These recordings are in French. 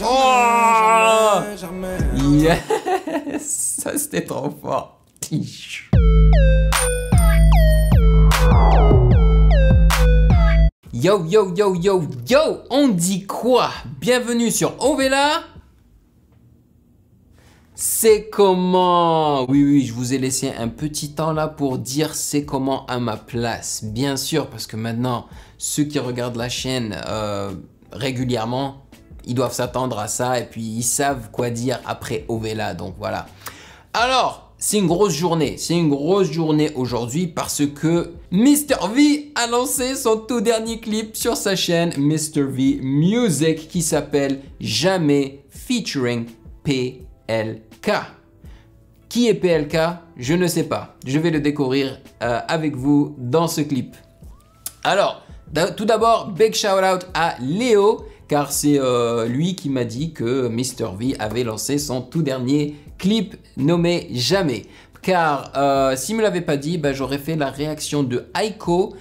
Oh yes, ça c'était trop fort. Yo, yo, yo, yo, yo, on dit quoi? Bienvenue sur Ovela. C'est comment? Oui, je vous ai laissé un petit temps là pour dire c'est comment à ma place. Bien sûr, parce que maintenant, ceux qui regardent la chaîne régulièrement, ils doivent s'attendre à ça et puis ils savent quoi dire après Ovela. Donc voilà. Alors, c'est une grosse journée. C'est une grosse journée aujourd'hui parce que Mr V a lancé son tout dernier clip sur sa chaîne Mr V Music qui s'appelle Jamais featuring PLK. Qui est PLK? Je ne sais pas. Je vais le découvrir avec vous dans ce clip. Alors, tout d'abord, big shout out à Léo car c'est lui qui m'a dit que Mr V avait lancé son tout dernier clip nommé Jamais. Car s'il ne me l'avait pas dit, bah, j'aurais fait la réaction de Aiko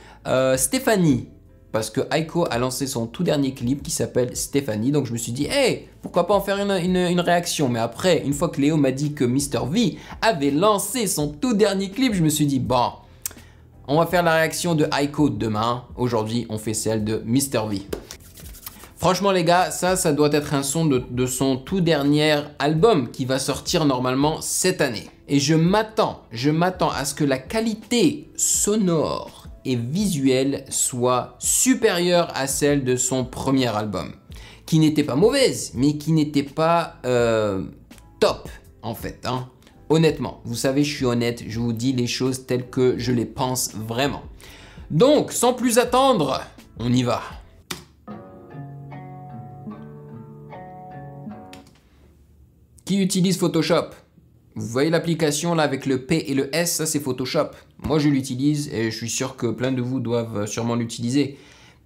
Stéphanie. Parce que Aiko a lancé son tout dernier clip qui s'appelle Stéphanie. Donc je me suis dit, hey, pourquoi pas en faire une réaction. Mais après, une fois que Léo m'a dit que Mr V avait lancé son tout dernier clip, je me suis dit, bon, on va faire la réaction de Aiko demain. Aujourd'hui, on fait celle de Mr V. Franchement les gars, ça doit être un son de son tout dernier album qui va sortir normalement cette année. Et je m'attends à ce que la qualité sonore et visuelle soit supérieure à celle de son premier album. Qui n'était pas mauvaise, mais qui n'était pas top en fait. Hein. Honnêtement, vous savez, je suis honnête, je vous dis les choses telles que je les pense vraiment. Donc, sans plus attendre, on y va. Qui utilise Photoshop? Vous voyez l'application là avec le P et le S, ça c'est Photoshop. Moi je l'utilise et je suis sûr que plein de vous doivent sûrement l'utiliser.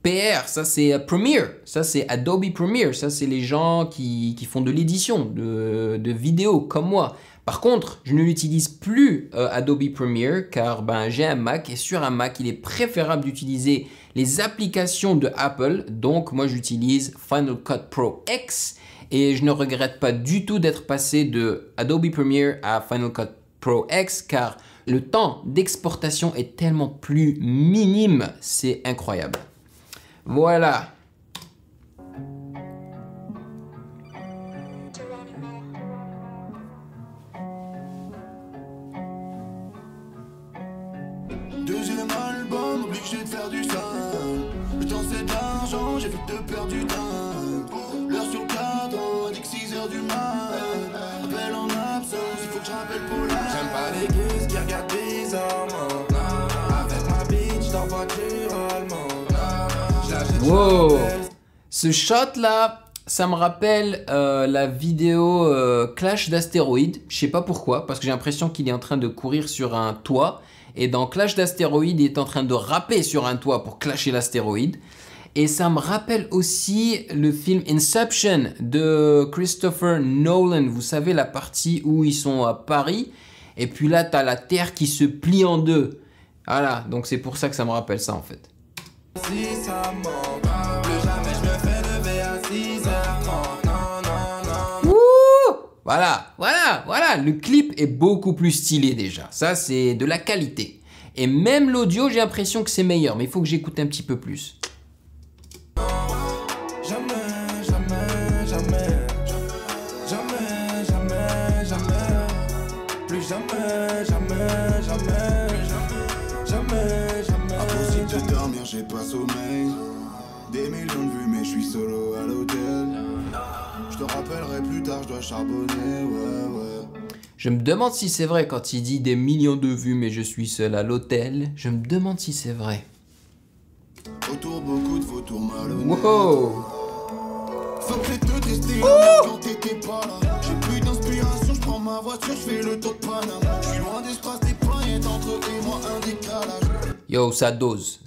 PR, ça c'est Premiere, ça c'est Adobe Premiere, ça c'est les gens qui font de l'édition de vidéos comme moi. Par contre, je ne l'utilise plus Adobe Premiere car ben, j'ai un Mac et sur un Mac il est préférable d'utiliser les applications de Apple. Donc moi j'utilise Final Cut Pro X. Et je ne regrette pas du tout d'être passé de Adobe Premiere à Final Cut Pro X car le temps d'exportation est tellement plus minime, c'est incroyable. Voilà. Deuxième album, obligé de faire du sale. Le temps c'est de l'argent, j'ai vite de perdre du temps. L'heure sur le cadran, indique 6h du mat. Appel en absence, il faut que j'appelle pour la. J'aime pas les guises qui regardent bizarrement. Avec ma bitch dans voiture allemande. Wow. Ce shot là, ça me rappelle la vidéo Clash d'astéroïdes. Je sais pas pourquoi, parce que j'ai l'impression qu'il est en train de courir sur un toit. Et dans Clash d'astéroïdes, il est en train de rapper sur un toit pour clasher l'astéroïde. Et ça me rappelle aussi le film Inception de Christopher Nolan. Vous savez, la partie où ils sont à Paris. Et puis là, tu as la Terre qui se plie en deux. Voilà, donc c'est pour ça que ça me rappelle ça en fait. Si ça manque, plus jamais je me fais lever à 6h30. Non. Voilà. Le clip est beaucoup plus stylé déjà. Ça, c'est de la qualité. Et même l'audio, j'ai l'impression que c'est meilleur. Mais il faut que j'écoute un petit peu plus. Impossible de dormir, j'ai pas sommeil. Des millions de vues, mais je suis solo à l'hôtel. Je te rappellerai plus tard, je dois charbonner, ouais. Je me demande si c'est vrai quand il dit des millions de vues, mais je suis seul à l'hôtel. Je me demande si c'est vrai. Autour beaucoup de vautours malhonnêtes. Wow. Faut que te tester quand t'étais pas là. J'ai plus d'inspiration, je prends ma voiture, je fais le tour de Panama. Je suis loin d'espace des poignettes entre eux et moi, un décalage. Yo, ça dose,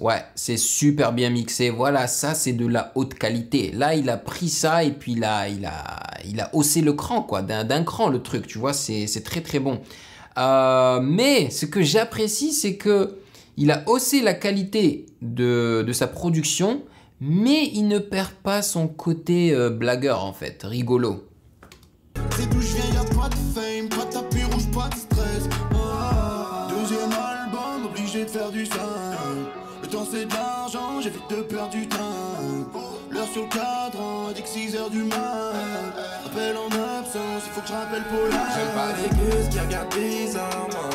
ouais, c'est super bien mixé. Voilà, ça c'est de la haute qualité. Là, il a pris ça et puis là, il a haussé le cran, quoi, d'un cran le truc, tu vois, c'est très très bon. Mais ce que j'apprécie, c'est que il a haussé la qualité de sa production, mais il ne perd pas son côté blagueur en fait, rigolo. C'est d'où je viens, y'a pas de fame, pas de tapis rouge, pas de stress. Deuxième album, obligé de faire du simple. Le temps c'est de l'argent, j'évite de perdre du temps. L'heure sur le cadran, dit que 6h du mat. Appel en absence, il faut que je rappelle Paula. J'aime pas les gueuses qui regardent bizarrement.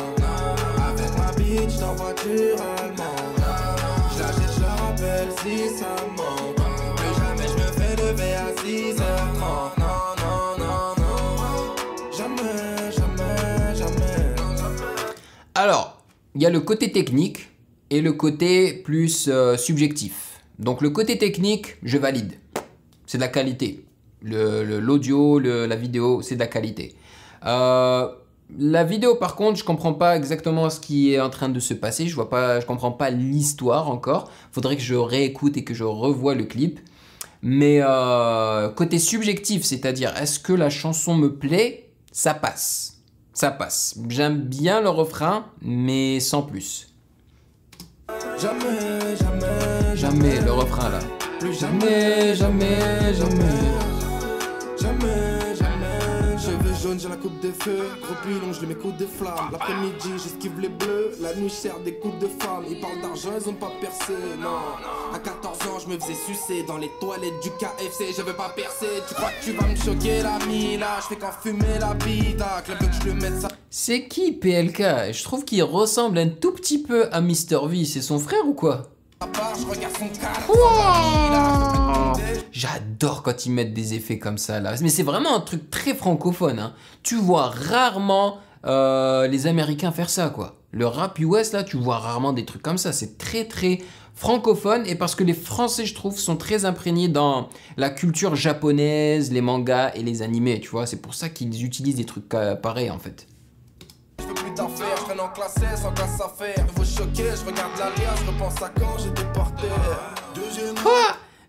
Avec ma bitch dans voiture allemande. Je la jette, je la rappelle si ça manque. Plus jamais je me fais lever à 6h30. Alors, il y a le côté technique et le côté plus subjectif. Donc le côté technique, je valide. C'est de la qualité. L'audio, la vidéo, c'est de la qualité. La vidéo, par contre, je comprends pas exactement ce qui est en train de se passer. Je comprends pas l'histoire encore. Faudrait que je réécoute et que je revoie le clip. Mais côté subjectif, c'est-à-dire est-ce que la chanson me plaît, ça passe. Ça passe. J'aime bien le refrain, mais sans plus. Jamais, jamais, Jamais le refrain là. plus Jamais, jamais, jamais. Jamais, jamais, cheveux jaunes, j'ai la coupe de feu. Gros pilon, je lui mets coups de flamme. L'après-midi, j'esquive les bleus. La nuit, je sers des coups de femme. Ils parlent d'argent, ils ont pas percé, non. À 14 ans, je me faisais sucer dans les toilettes du KFC. Je veux pas percer, tu crois que tu vas me choquer l'ami là. Je fais qu'en fumer la bita. Que je le mette ça. C'est qui PLK? Je trouve qu'il ressemble un tout petit peu à Mr V. C'est son frère ou quoi? Je regarde son cadre. J'adore quand ils mettent des effets comme ça là. Mais c'est vraiment un truc très francophone. Hein. Tu vois rarement les Américains faire ça quoi. Le rap US là, tu vois rarement des trucs comme ça. C'est très très francophone et parce que les Français, je trouve, sont très imprégnés dans la culture japonaise, les mangas et les animés. Tu vois, c'est pour ça qu'ils utilisent des trucs pareils en fait. Je veux plus d'affaires, je traîne en classe S, en classe affaires. Nouveau choqué, je regarde l'alliance, je repense à quand j'étais porté. Deuxième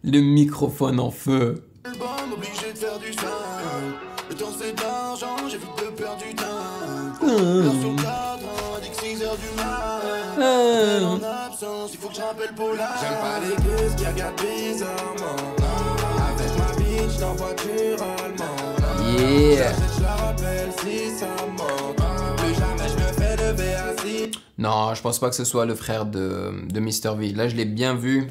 Le microphone en feu. album, obligé de faire du simple. Le temps c'est de l'argent, j'évite de perdre du temps. L'heure sur le cadran, dit que 6h du mat. Appel en absence, il faut que je rappelle Paula. J'aime pas les gueuses qui regardent bizarrement. Avec ma bitch dans voiture allemande. Yeah. Je la rappelle si ça manque. Plus jamais je me fais lever assis. Non, je pense pas que ce soit le frère de Mr V. Là, je l'ai bien vu.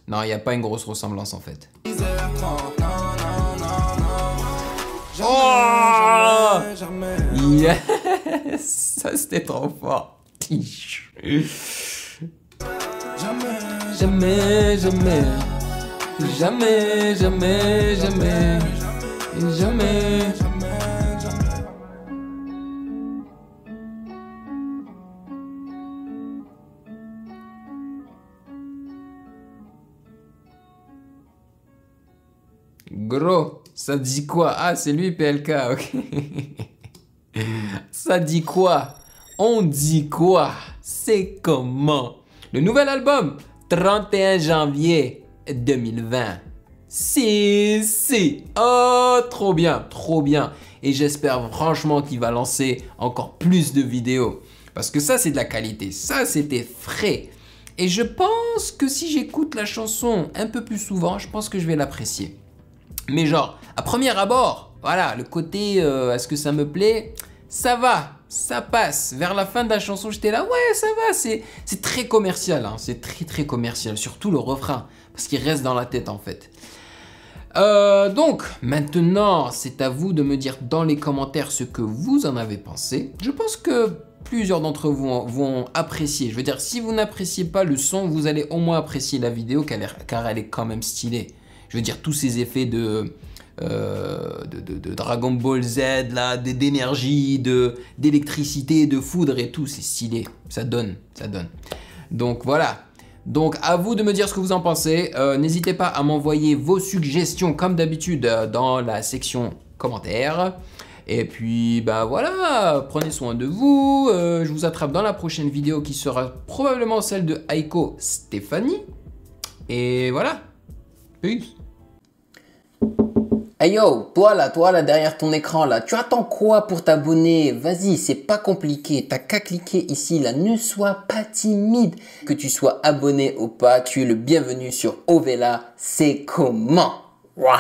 Non, il n'y a pas une grosse ressemblance en fait. 6h30, non, non, non, non. Oh Jamais, jamais. Yes. Ça, c'était trop fort. Jamais, Jamais, jamais. Jamais, jamais, jamais. Jamais. Gros, ça dit quoi? Ah, c'est lui PLK, ok. Ça dit quoi? On dit quoi? C'est comment? Le nouvel album, 31 janvier 2020. Si. Oh, trop bien, trop bien. Et j'espère franchement qu'il va lancer encore plus de vidéos. Parce que ça, c'est de la qualité. Ça, c'était frais. Et je pense que si j'écoute la chanson un peu plus souvent, je pense que je vais l'apprécier. Mais genre, à premier abord, voilà, le côté est-ce que ça me plaît? Ça va, ça passe. Vers la fin de la chanson, j'étais là, ouais, ça va, c'est très commercial, hein, c'est très très commercial, surtout le refrain, parce qu'il reste dans la tête en fait. Donc, maintenant, c'est à vous de me dire dans les commentaires ce que vous en avez pensé. Je pense que plusieurs d'entre vous vont apprécier. Je veux dire, si vous n'appréciez pas le son, vous allez au moins apprécier la vidéo car elle est quand même stylée. Je veux dire, tous ces effets de Dragon Ball Z, là, d'énergie, d'électricité, de foudre et tout, c'est stylé. Ça donne. Donc voilà. Donc à vous de me dire ce que vous en pensez. N'hésitez pas à m'envoyer vos suggestions comme d'habitude dans la section commentaires. Et puis bah voilà, prenez soin de vous. Je vous attrape dans la prochaine vidéo qui sera probablement celle de Aiko Stéphanie. Et voilà. Peace. Hey yo, toi là, derrière ton écran là, tu attends quoi pour t'abonner? Vas-y, c'est pas compliqué, t'as qu'à cliquer ici là, ne sois pas timide. Que tu sois abonné ou pas, tu es le bienvenu sur Ovela, c'est comment? Ouah.